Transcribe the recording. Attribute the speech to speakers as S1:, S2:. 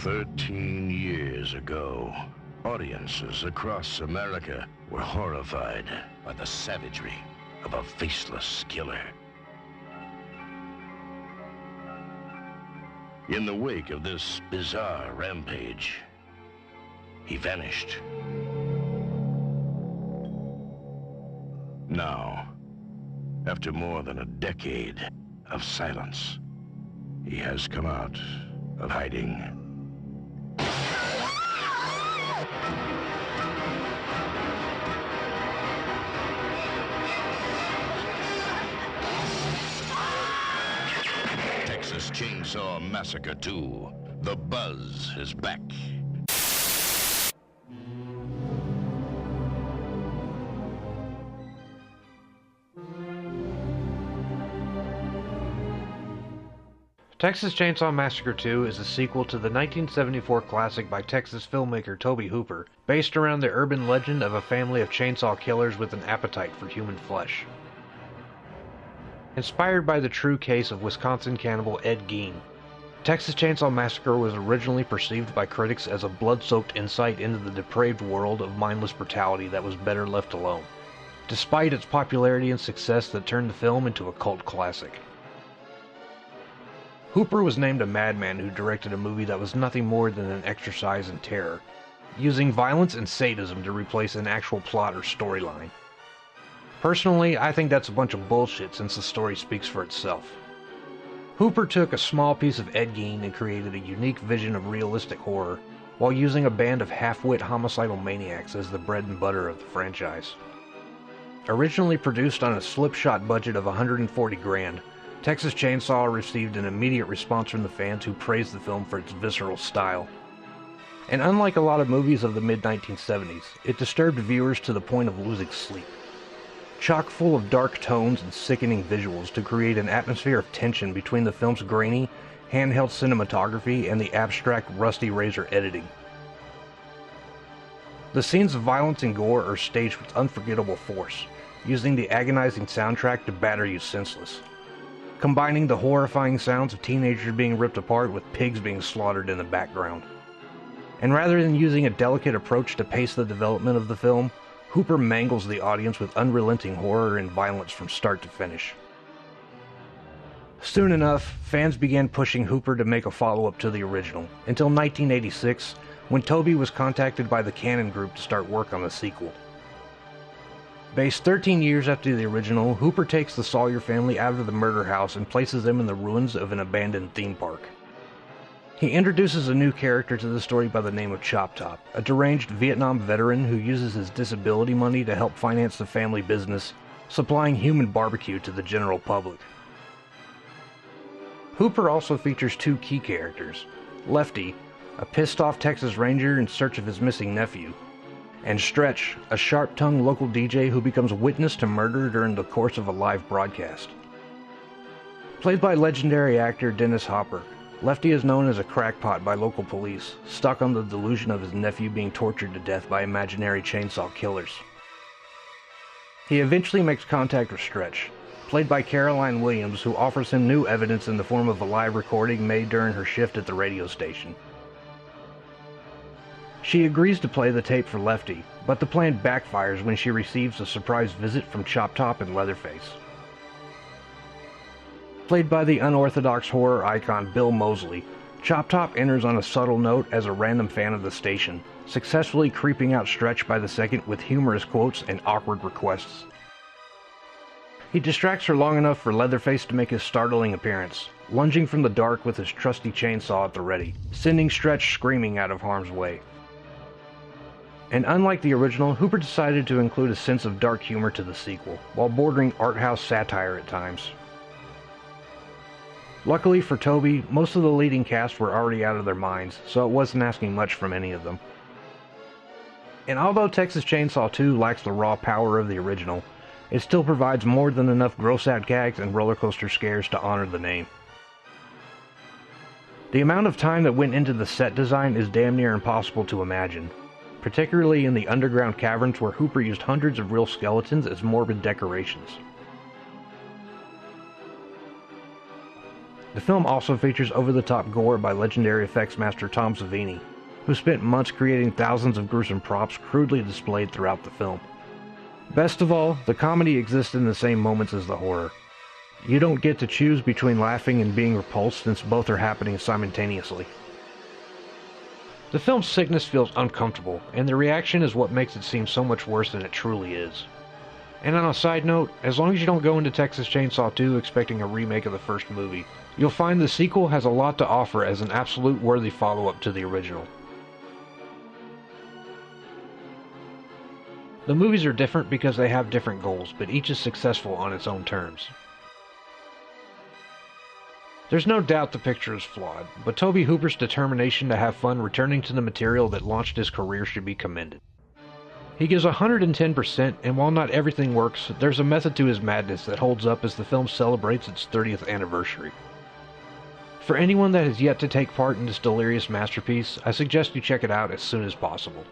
S1: "13 years ago, audiences across America were horrified by the savagery of a faceless killer. In the wake of this bizarre rampage, he vanished. Now, after more than a decade of silence, he has come out of hiding. Texas Chainsaw Massacre 2. The buzz is back.
S2: Texas Chainsaw Massacre 2 is a sequel to the 1974 classic by Texas filmmaker Tobe Hooper, based around the urban legend of a family of chainsaw killers with an appetite for human flesh. Inspired by the true case of Wisconsin cannibal Ed Gein, Texas Chainsaw Massacre was originally perceived by critics as a blood-soaked insight into the depraved world of mindless brutality that was better left alone, despite its popularity and success that turned the film into a cult classic. Hooper was named a madman who directed a movie that was nothing more than an exercise in terror, using violence and sadism to replace an actual plot or storyline. Personally, I think that's a bunch of bullshit since the story speaks for itself. Hooper took a small piece of Ed Gein and created a unique vision of realistic horror, while using a band of half-wit homicidal maniacs as the bread and butter of the franchise. Originally produced on a slipshod budget of $140,000, Texas Chainsaw received an immediate response from the fans who praised the film for its visceral style. And unlike a lot of movies of the mid-1970s, it disturbed viewers to the point of losing sleep. Chock full of dark tones and sickening visuals to create an atmosphere of tension between the film's grainy, handheld cinematography and the abstract, rusty razor editing. The scenes of violence and gore are staged with unforgettable force, using the agonizing soundtrack to batter you senseless, combining the horrifying sounds of teenagers being ripped apart with pigs being slaughtered in the background. And rather than using a delicate approach to pace the development of the film, Hooper mangles the audience with unrelenting horror and violence from start to finish. Soon enough, fans began pushing Hooper to make a follow-up to the original, until 1986, when Tobe was contacted by the Cannon Group to start work on the sequel. Based 13 years after the original, Hooper takes the Sawyer family out of the murder house and places them in the ruins of an abandoned theme park. He introduces a new character to the story by the name of Chop Top, a deranged Vietnam veteran who uses his disability money to help finance the family business, supplying human barbecue to the general public. Hooper also features two key characters, Lefty, a pissed-off Texas Ranger in search of his missing nephew, and Stretch, a sharp-tongued local DJ who becomes witness to murder during the course of a live broadcast. Played by legendary actor Dennis Hopper, Lefty is known as a crackpot by local police, stuck on the delusion of his nephew being tortured to death by imaginary chainsaw killers. He eventually makes contact with Stretch, played by Caroline Williams, who offers him new evidence in the form of a live recording made during her shift at the radio station. She agrees to play the tape for Lefty, but the plan backfires when she receives a surprise visit from Chop Top and Leatherface. Played by the unorthodox horror icon Bill Moseley, Chop Top enters on a subtle note as a random fan of the station, successfully creeping out Stretch by the second with humorous quotes and awkward requests. He distracts her long enough for Leatherface to make his startling appearance, lunging from the dark with his trusty chainsaw at the ready, sending Stretch screaming out of harm's way. And unlike the original, Hooper decided to include a sense of dark humor to the sequel, while bordering art house satire at times. Luckily for Tobe, most of the leading cast were already out of their minds, so it wasn't asking much from any of them. And although Texas Chainsaw 2 lacks the raw power of the original, it still provides more than enough gross-out gags and roller coaster scares to honor the name. The amount of time that went into the set design is damn near impossible to imagine, particularly in the underground caverns where Hooper used hundreds of real skeletons as morbid decorations. The film also features over-the-top gore by legendary effects master Tom Savini, who spent months creating thousands of gruesome props crudely displayed throughout the film. Best of all, the comedy exists in the same moments as the horror. You don't get to choose between laughing and being repulsed since both are happening simultaneously. The film's sickness feels uncomfortable, and the reaction is what makes it seem so much worse than it truly is. And on a side note, as long as you don't go into Texas Chainsaw 2 expecting a remake of the first movie, you'll find the sequel has a lot to offer as an absolute worthy follow-up to the original. The movies are different because they have different goals, but each is successful on its own terms. There's no doubt the picture is flawed, but Tobe Hooper's determination to have fun returning to the material that launched his career should be commended. He gives 110%, and while not everything works, there's a method to his madness that holds up as the film celebrates its 30th anniversary. For anyone that has yet to take part in this delirious masterpiece, I suggest you check it out as soon as possible.